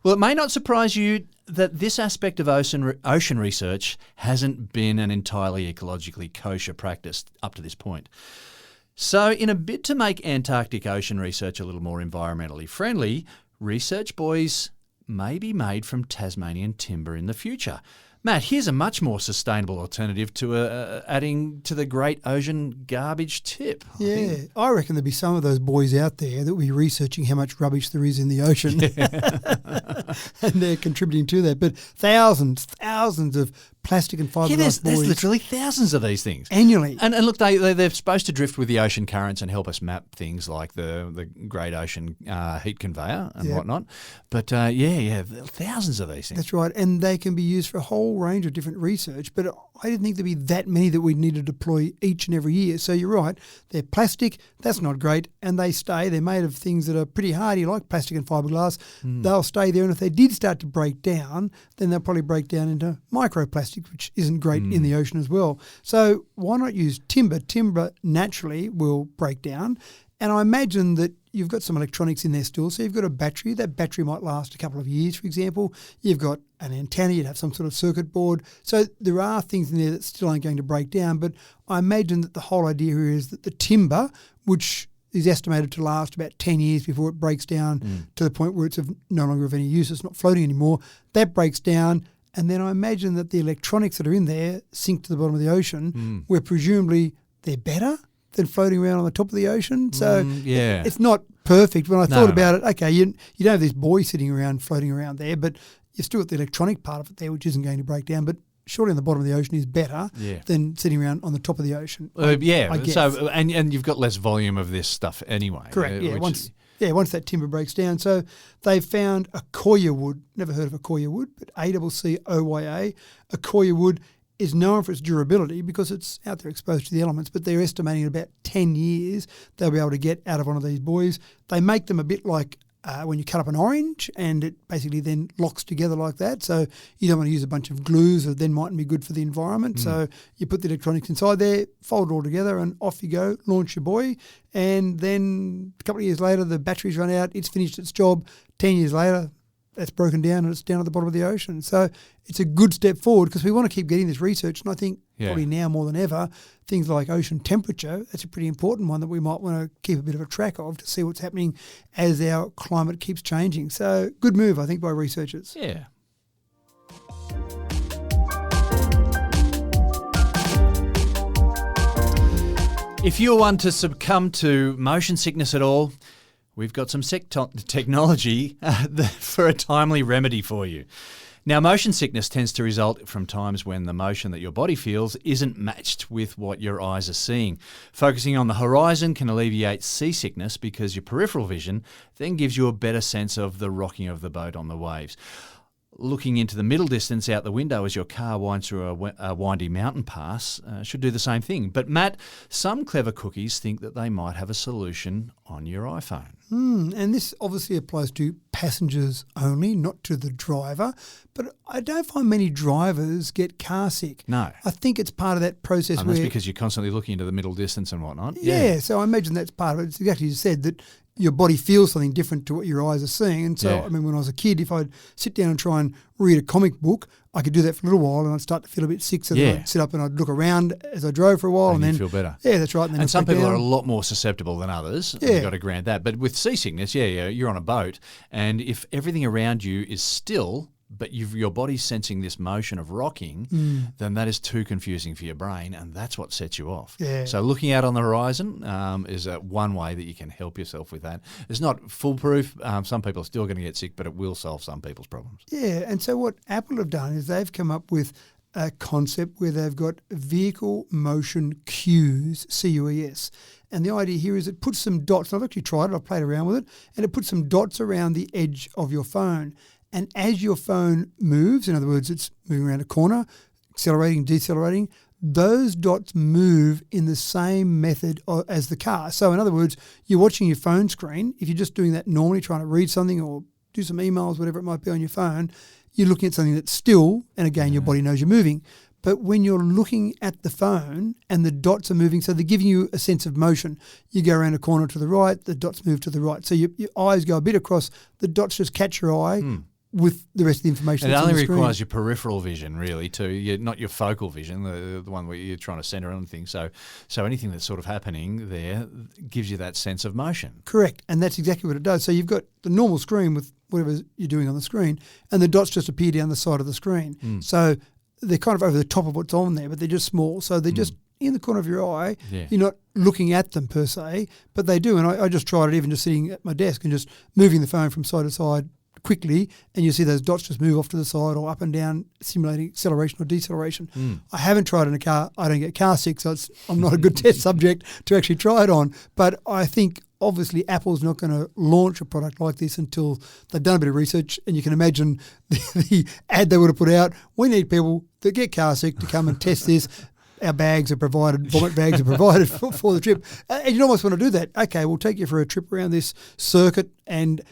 Well, it may not surprise you that this aspect of ocean research hasn't been an entirely ecologically kosher practice up to this point. So, in a bid to make Antarctic ocean research a little more environmentally friendly, research buoys may be made from Tasmanian timber in the future. Matt, here's a much more sustainable alternative to adding to the great ocean garbage tip. I reckon there'd be some of those boys out there that will be researching how much rubbish there is in the ocean. And they're contributing to that. But thousands of plastic and fiberglass there's buoys. literally thousands of these things. Annually. And look, they're supposed to drift with the ocean currents and help us map things like the Great Ocean heat conveyor and whatnot. But thousands of these things. That's right. And they can be used for a whole range of different research. But I didn't think there'd be that many that we'd need to deploy each and every year. So you're right. They're plastic. That's not great. And they stay. They're made of things that are pretty hardy, like plastic and fiberglass. They'll stay there. And if they did start to break down, then they'll probably break down into microplastic, which isn't great in the ocean as well. So why not use timber? Timber naturally will break down. And I imagine that you've got some electronics in there still. So you've got a battery. That battery might last a couple of years, for example. You've got an antenna. You'd have some sort of circuit board. So there are things in there that still aren't going to break down. But I imagine that the whole idea here is that the timber, which is estimated to last about 10 years before it breaks down to the point where it's no longer of any use. It's not floating anymore. That breaks down. And then I imagine that the electronics that are in there sink to the bottom of the ocean, where presumably they're better than floating around on the top of the ocean. So it's not perfect. When I thought about it, okay, you don't have this buoy sitting around, floating around there, but you've still got the electronic part of it there, which isn't going to break down. But surely on the bottom of the ocean is better than sitting around on the top of the ocean. I guess. So and you've got less volume of this stuff anyway. Correct. Once that timber breaks down. So they've found Accoya wood. Never heard of Accoya wood, but ACCOYA. Accoya wood is known for its durability because it's out there exposed to the elements, but they're estimating in about 10 years they'll be able to get out of one of these buoys. They make them a bit like when you cut up an orange, and it basically then locks together like that. So you don't want to use a bunch of glues that then mightn't be good for the environment. So you put the electronics inside there, fold it all together, and off you go, launch your buoy. And then a couple of years later, the batteries run out, it's finished its job. 10 years later, that's broken down and it's down at the bottom of the ocean. So it's a good step forward because we want to keep getting this research. And I think probably now more than ever, things like ocean temperature, that's a pretty important one that we might want to keep a bit of a track of to see what's happening as our climate keeps changing. So good move, I think, by researchers. Yeah. If you're one to succumb to motion sickness at all, we've got some technology for a timely remedy for you. Now, motion sickness tends to result from times when the motion that your body feels isn't matched with what your eyes are seeing. Focusing on the horizon can alleviate seasickness because your peripheral vision then gives you a better sense of the rocking of the boat on the waves. Looking into the middle distance out the window as your car winds through a windy mountain pass should do the same thing. But Matt, some clever cookies think that they might have a solution on your iPhone. And this obviously applies to passengers only, not to the driver. But I don't find many drivers get car sick. No. I think it's part of that process And where... that's because you're constantly looking into the middle distance and whatnot. Yeah, so I imagine that's part of it. It's exactly as you said, that your body feels something different to what your eyes are seeing. And so, I mean, when I was a kid, if I'd sit down and try and read a comic book, I could do that for a little while and I'd start to feel a bit sick. So then I'd sit up and I'd look around as I drove for a while. And then feel better. Yeah, that's right. And some people are a lot more susceptible than others. Yeah. You've got to grant that. But with seasickness, you're on a boat and if everything around you is still, but your body's sensing this motion of rocking, then that is too confusing for your brain, and that's what sets you off. Yeah. So looking out on the horizon is one way that you can help yourself with that. It's not foolproof. Some people are still going to get sick, but it will solve some people's problems. Yeah, and so what Apple have done is they've come up with a concept where they've got vehicle motion cues, CUES. And the idea here is it puts some dots, and I've actually tried it, I've played around with it, and it puts some dots around the edge of your phone. And as your phone moves, in other words, it's moving around a corner, accelerating, decelerating, those dots move in the same method as the car. So in other words, you're watching your phone screen. If you're just doing that normally, trying to read something or do some emails, whatever it might be on your phone, you're looking at something that's still, and again, your body knows you're moving. But when you're looking at the phone and the dots are moving, so they're giving you a sense of motion. You go around a corner to the right, the dots move to the right. So your eyes go a bit across, the dots just catch your eye with the rest of the information It that's on only the screen. requires your peripheral vision, really, too. Not your focal vision, the one where you're trying to centre on things. So anything that's sort of happening there gives you that sense of motion. Correct, and that's exactly what it does. So you've got the normal screen with whatever you're doing on the screen, and the dots just appear down the side of the screen. So they're kind of over the top of what's on there, but they're just small. So they're just in the corner of your eye. Yeah. You're not looking at them per se, but they do. And I just tried it even just sitting at my desk and just moving the phone from side to side quickly, and you see those dots just move off to the side or up and down, simulating acceleration or deceleration. I haven't tried it in a car. I don't get car sick, so I'm not a good test subject to actually try it on. But I think obviously Apple's not going to launch a product like this until they've done a bit of research, and you can imagine the ad they would have put out. We need people that get car sick to come and test this. Our bags are provided, vomit bags are provided for the trip. And you almost want to do that. Okay, we'll take you for a trip around this circuit and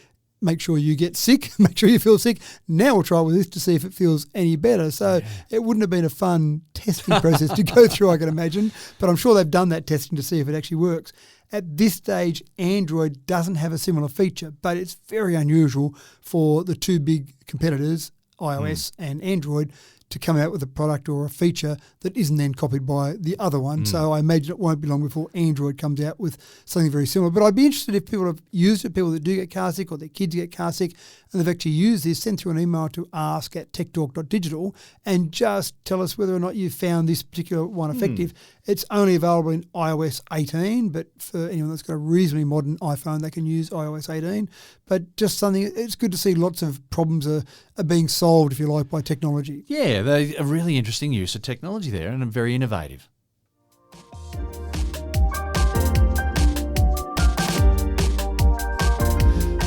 make sure you get sick, make sure you feel sick. Now we'll try with this to see if it feels any better. So it wouldn't have been a fun testing process to go through, I can imagine. But I'm sure they've done that testing to see if it actually works. At this stage, Android doesn't have a similar feature, but it's very unusual for the two big competitors, iOS and Android, to come out with a product or a feature that isn't then copied by the other one. So I imagine it won't be long before Android comes out with something very similar. But I'd be interested if people have used it, people that do get car sick or their kids get car sick, and they've actually used this, send through an email to ask@techtalk.digital and just tell us whether or not you found this particular one effective. It's only available in iOS 18, but for anyone that's got a reasonably modern iPhone, they can use iOS 18. But just something, it's good to see lots of problems are being solved, if you like, by technology. Yeah, they're a really interesting use of technology there and very innovative.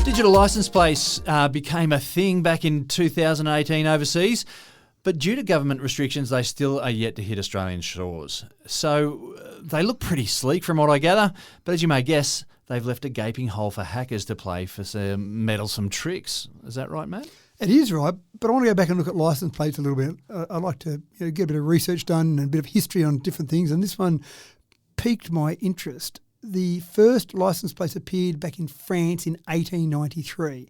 Digital license plates became a thing back in 2018 overseas, but due to government restrictions, they still are yet to hit Australian shores. So they look pretty sleek from what I gather, but as you may guess, they've left a gaping hole for hackers to play for some meddlesome tricks. Is that right, Matt? It is right, but I want to go back and look at license plates a little bit. I like to get a bit of research done and a bit of history on different things, and this one piqued my interest. The first license plates appeared back in France in 1893.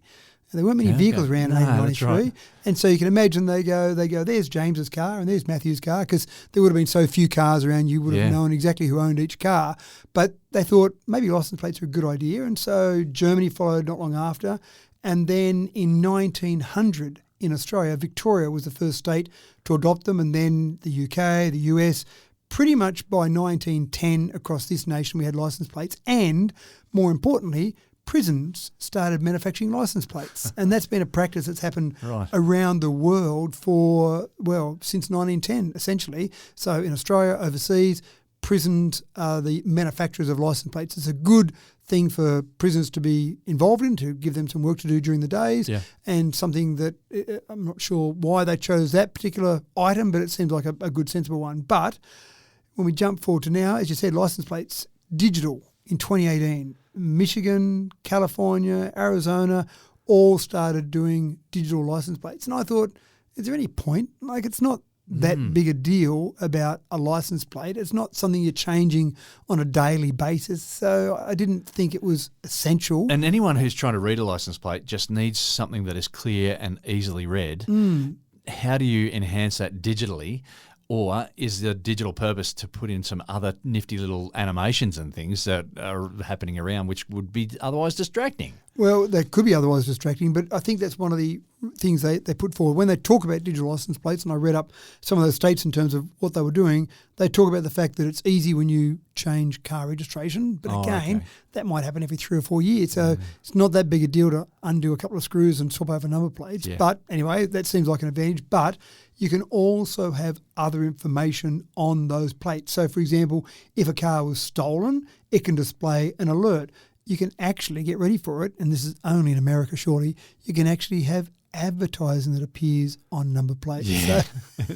And there weren't many vehicles around in No, 1893. that's right. And so you can imagine they go, there's James's car and there's Matthew's car, because there would have been so few cars around, you would have known exactly who owned each car. But they thought maybe license plates are a good idea. And so Germany followed not long after. And then in 1900 in Australia, Victoria was the first state to adopt them, and then the UK, the US. Pretty much by 1910 across this nation we had license plates, and more importantly, prisons started manufacturing license plates. And that's been a practice that's happened around the world for, since 1910 essentially. So in Australia, overseas, prisons are the manufacturers of license plates. It's a good thing for prisoners to be involved in, to give them some work to do during the days, and something that I'm not sure why they chose that particular item, but it seems like a good, sensible one. But when we jump forward to now, as you said, license plates, digital in 2018, Michigan, California, Arizona, all started doing digital license plates. And I thought, is there any point? Like, it's not that big a deal about a license plate. It's not something you're changing on a daily basis. So I didn't think it was essential. And anyone who's trying to read a license plate just needs something that is clear and easily read. How do you enhance that digitally? Or is the digital purpose to put in some other nifty little animations and things that are happening around, which would be otherwise distracting? Well, they could be otherwise distracting, but I think that's one of the things they put forward. When they talk about digital license plates, and I read up some of those states in terms of what they were doing, they talk about the fact that it's easy when you change car registration. But again, that might happen every 3 or 4 years. So it's not that big a deal to undo a couple of screws and swap over number plates. Yeah. But anyway, that seems like an advantage. But you can also have other information on those plates. So, for example, if a car was stolen, it can display an alert. You can actually, get ready for it, and this is only in America surely, you can actually have advertising that appears on number plates. Yeah. So,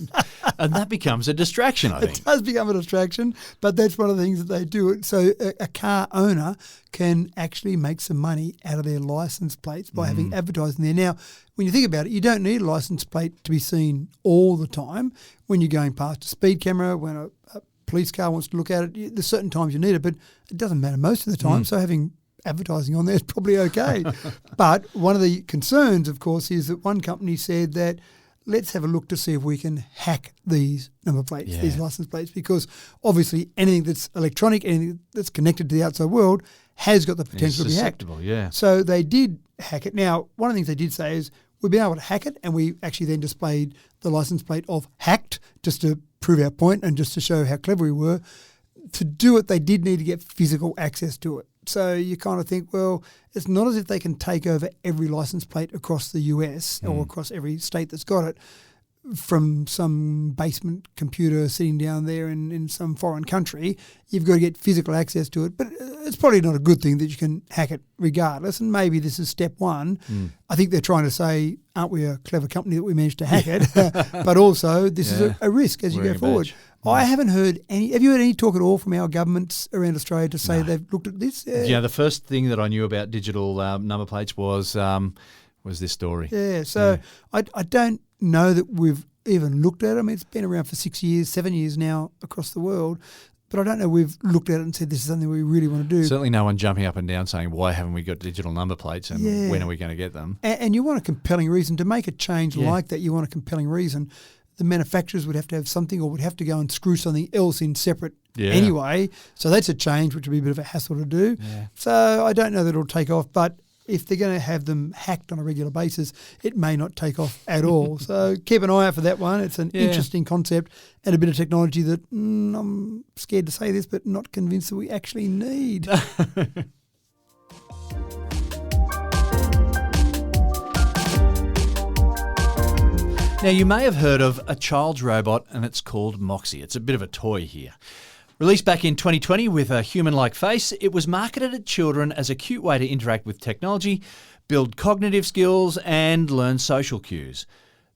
and that becomes a distraction, I think. it does become a distraction, but that's one of the things that they do. So a car owner can actually make some money out of their license plates by having advertising there. Now, when you think about it, you don't need a license plate to be seen all the time. When you're going past a speed camera, when a police car wants to look at it, there's certain times you need it, but it doesn't matter most of the time. So having advertising on there is probably okay. But one of the concerns, of course, is that one company said that let's have a look to see if we can hack these number plates, these license plates, because obviously anything that's electronic, anything that's connected to the outside world has got the potential to be hacked. Yeah. So they did hack it. Now, one of the things they did say is we've been able to hack it, and we actually then displayed the license plate of hacked just to prove our point and just to show how clever we were. To do it, they did need to get physical access to it. So you kind of think, well, it's not as if they can take over every license plate across the US or across every state that's got it from some basement computer sitting down there in some foreign country. You've got to get physical access to it. But it's probably not a good thing that you can hack it regardless. And maybe this is step one. I think they're trying to say, aren't we a clever company that we managed to hack it? But also, this is a risk as you go forward. I haven't heard any. Have you heard any talk at all from our governments around Australia to say they've looked at this? Yeah, the first thing that I knew about digital number plates was this story. Yeah, so I don't know that we've even looked at it. I mean, it's been around for 6 years, 7 years now across the world, but I don't know we've looked at it and said this is something we really want to do. Certainly no one jumping up and down saying, why haven't we got digital number plates and when are we going to get them? And you want a compelling reason. To make a change like that, you want a compelling reason. The manufacturers would have to have something, or would have to go and screw something else in separate anyway. So that's a change, which would be a bit of a hassle to do. Yeah. So I don't know that it'll take off, but if they're going to have them hacked on a regular basis, it may not take off at all. So keep an eye out for that one. It's an interesting concept and a bit of technology that I'm scared to say this, but not convinced that we actually need. Now, you may have heard of a child's robot, and it's called Moxie. It's a bit of a toy here. Released back in 2020 with a human-like face, it was marketed at children as a cute way to interact with technology, build cognitive skills, and learn social cues.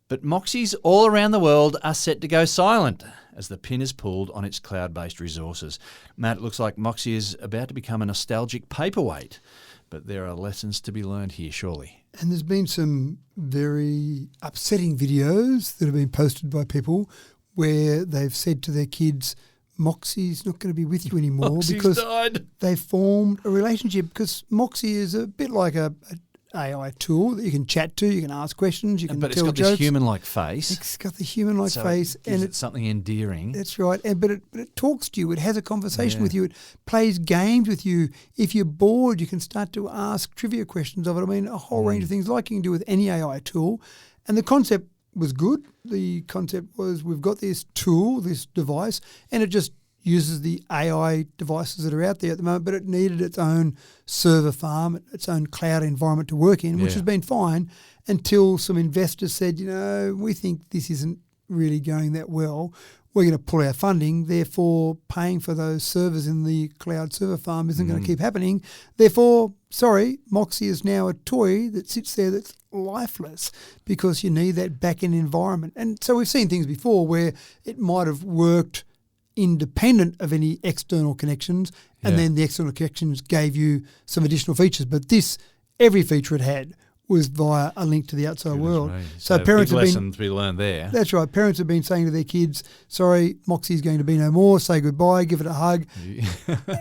But Moxies all around the world are set to go silent as the pin is pulled on its cloud-based resources. Matt, it looks like Moxie is about to become a nostalgic paperweight. But there are lessons to be learned here, surely. And there's been some very upsetting videos that have been posted by people where they've said to their kids, Moxie's not going to be with you anymore Moxie's because died. they formed a relationship. Because Moxie is a bit like a AI tool that you can chat to, you can ask questions, you can But it's tell got jokes. this human-like face. It's got the human-like So face, it gives and it something endearing. that's right. But it talks to you. It has a conversation Yeah. with you. It plays games with you. If you're bored, you can start to ask trivia questions of it. I mean, a whole range of things like you can do with any AI tool. And the concept was good. The concept was we've got this tool, this device, and it just uses the AI devices that are out there at the moment, but it needed its own server farm, its own cloud environment to work in, which Yeah. has been fine until some investors said, we think this isn't really going that well. We're going to pull our funding, therefore paying for those servers in the cloud server farm isn't going to keep happening. Therefore, Moxie is now a toy that sits there that's lifeless because you need that back-end environment. And so we've seen things before where it might have worked independent of any external connections, and then the external connections gave you some additional features. But every feature it had was via a link to the outside world. Right. So parents big have lesson to be learned there. That's right. Parents have been saying to their kids, sorry, Moxie's going to be no more, say goodbye, give it a hug.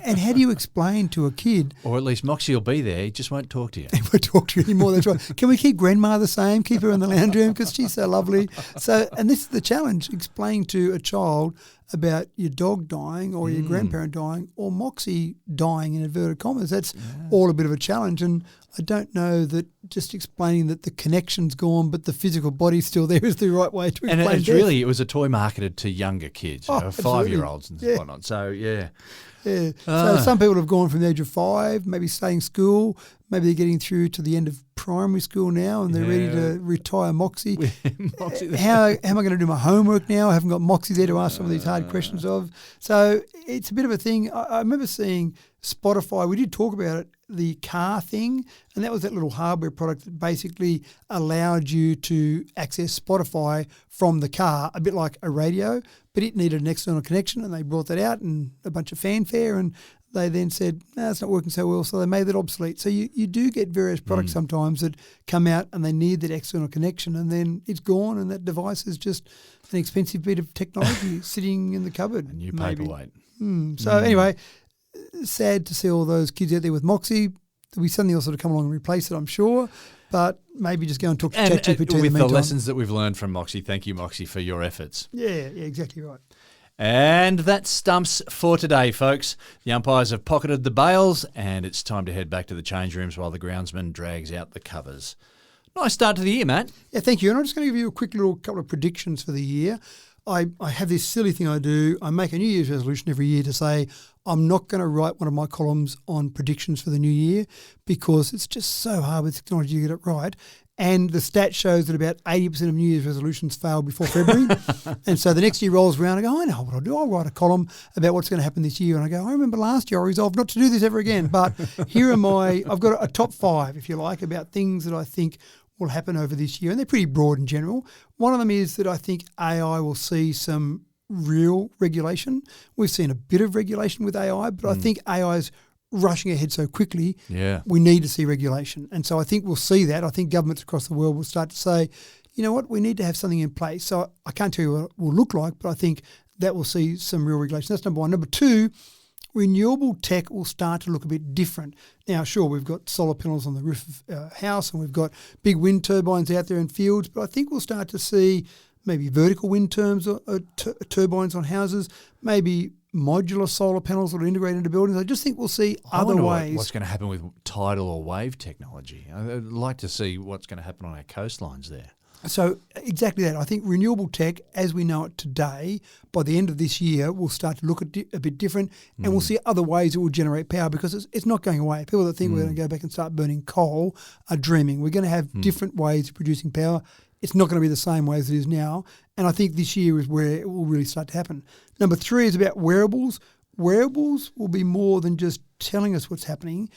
And how do you explain to a kid? Or at least Moxie will be there, he just won't talk to you. He won't talk to you anymore, that's right. Can we keep grandma the same, keep her in the lounge room because she's so lovely? So, and this is the challenge, explain to a child about your dog dying or your grandparent dying or Moxie dying in inverted commas. That's all a bit of a challenge. And I don't know that just explaining that the connection's gone but the physical body's still there is the right way to explain And it's death. really, it was a toy marketed to younger kids, Oh, 5-year-olds and absolutely. whatnot. So, yeah. Yeah. So some people have gone from the age of 5, maybe starting school, maybe they're getting through to the end of primary school now and they're ready to retire Moxie. Moxie, How am I going to do my homework now? I haven't got Moxie there to ask some of these hard questions of. So it's a bit of a thing. I remember seeing Spotify, we did talk about it, the car thing, and that was that little hardware product that basically allowed you to access Spotify from the car, a bit like a radio, but it needed an external connection, and they brought that out and a bunch of fanfare, and they then said, no, it's not working so well, so they made that obsolete. So you do get various products sometimes that come out and they need that external connection, and then it's gone, and that device is just an expensive bit of technology sitting in the cupboard. A new maybe. paperweight. So anyway, sad to see all those kids out there with Moxie. There'll be something else that'll come along and replace it, I'm sure. But maybe just go and talk to And ChatGPT in the with the meantime. lessons that we've learned from Moxie, thank you, Moxie, for your efforts. Yeah, exactly right. And that stumps for today, folks. The umpires have pocketed the bails, and it's time to head back to the change rooms while the groundsman drags out the covers. Nice start to the year, Matt. Yeah, thank you. And I'm just going to give you a quick little couple of predictions for the year. I have this silly thing I do. I make a New Year's resolution every year to say I'm not going to write one of my columns on predictions for the new year because it's just so hard with technology to get it right. And the stat shows that about 80% of New Year's resolutions fail before February. And so the next year rolls around, I go, I know what I'll do. I'll write a column about what's going to happen this year. And I go, I remember last year I resolved not to do this ever again. But here are I've got a top 5, if you like, about things that I think will happen over this year. And they're pretty broad in general. One of them is that I think AI will see some real regulation. We've seen a bit of regulation with AI, but I think AI is rushing ahead so quickly, we need to see regulation. And so I think we'll see that. I think governments across the world will start to say, you know what, we need to have something in place. So I can't tell you what it will look like, but I think that will see some real regulation. That's number one. Number two, renewable tech will start to look a bit different. Now, sure, we've got solar panels on the roof of our house and we've got big wind turbines out there in fields, but I think we'll start to see maybe vertical wind turbines on houses, maybe modular solar panels that are integrated into buildings. I just think we'll see other ways. What's going to happen with tidal or wave technology? I'd like to see what's going to happen on our coastlines there. So exactly that. I think renewable tech, as we know it today, by the end of this year, will start to look a bit different, and we'll see other ways it will generate power because it's not going away. People that think we're going to go back and start burning coal are dreaming. We're going to have different ways of producing power. It's not going to be the same way as it is now, and I think this year is where it will really start to happen. Number 3 is about wearables. Wearables will be more than just telling us what's happening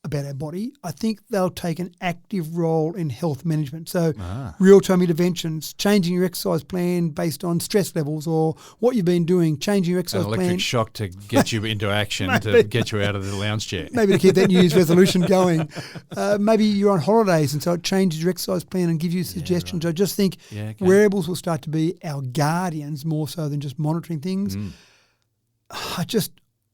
about our body. I think they'll take an active role in health management. So real-time interventions, changing your exercise plan based on stress levels or what you've been doing, changing your exercise An electric plan. shock to get you into action, to get you out of the lounge chair. Maybe to keep that New Year's resolution going. Maybe you're on holidays and so it changes your exercise plan and gives you suggestions. I just think wearables will start to be our guardians more so than just monitoring things.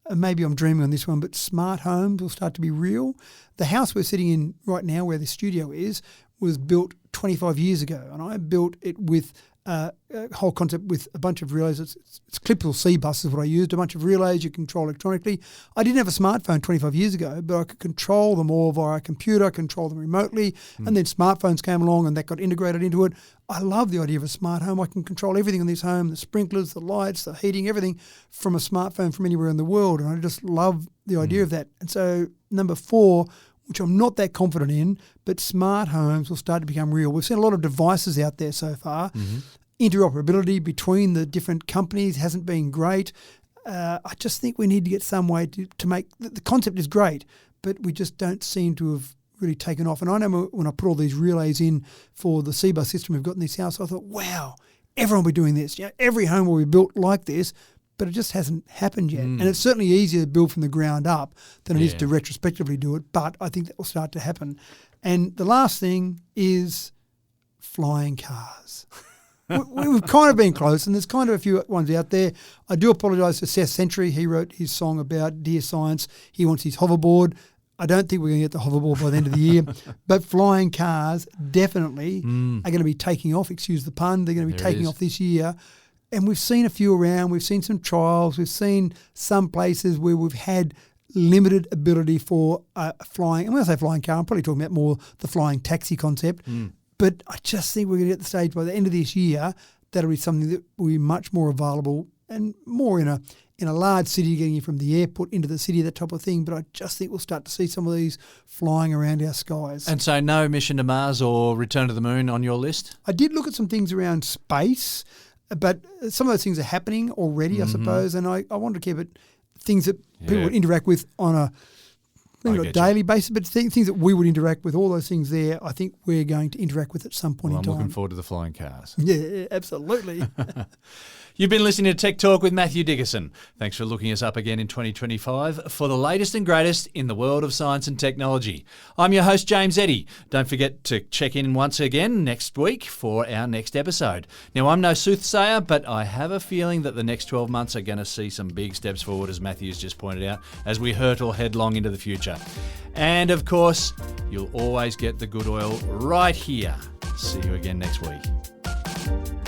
maybe I'm dreaming on this one, but smart homes will start to be real. The house we're sitting in right now, where the studio is, was built 25 years ago, and I built it with a whole concept with a bunch of relays. It's clippable C-bus is what I used, a bunch of relays you control electronically. I didn't have a smartphone 25 years ago, but I could control them all via a computer, control them remotely, and then smartphones came along and that got integrated into it. I love the idea of a smart home. I can control everything in this home, the sprinklers, the lights, the heating, everything from a smartphone from anywhere in the world, and I just love the idea of that. And so number 4, which I'm not that confident in, but smart homes will start to become real. We've seen a lot of devices out there so far. Interoperability between the different companies hasn't been great. I just think we need to get some way to make – the concept is great, but we just don't seem to have really taken off. And I know when I put all these relays in for the C-bus system we've got in this house, I thought, wow, everyone will be doing this. Every home will be built like this. But it just hasn't happened yet. And it's certainly easier to build from the ground up than it is to retrospectively do it. But I think that will start to happen. And the last thing is flying cars. We've kind of been close, and there's kind of a few ones out there. I do apologise to Seth Century. He wrote his song about Dear Science. He wants his hoverboard. I don't think we're going to get the hoverboard by the end of the year. But flying cars definitely are going to be taking off, excuse the pun. They're going to be taking off this year. And we've seen a few around. We've seen some trials. We've seen some places where we've had limited ability for flying. And when I say flying car, I'm probably talking about more the flying taxi concept. But I just think we're going to get to the stage by the end of this year that'll be something that will be much more available and more in a large city, getting you from the airport into the city, that type of thing. But I just think we'll start to see some of these flying around our skies. And so no mission to Mars or return to the moon on your list? I did look at some things around space. But some of those things are happening already, I suppose, and I want to keep it things that people would interact with on a maybe not daily basis, but things that we would interact with, all those things there, I think we're going to interact with at some point in time. I'm looking forward to the flying cars. Yeah, absolutely. You've been listening to Tech Talk with Matthew Dickerson. Thanks for looking us up again in 2025 for the latest and greatest in the world of science and technology. I'm your host, James Eddy. Don't forget to check in once again next week for our next episode. Now, I'm no soothsayer, but I have a feeling that the next 12 months are going to see some big steps forward, as Matthew's just pointed out, as we hurtle headlong into the future. And, of course, you'll always get the good oil right here. See you again next week.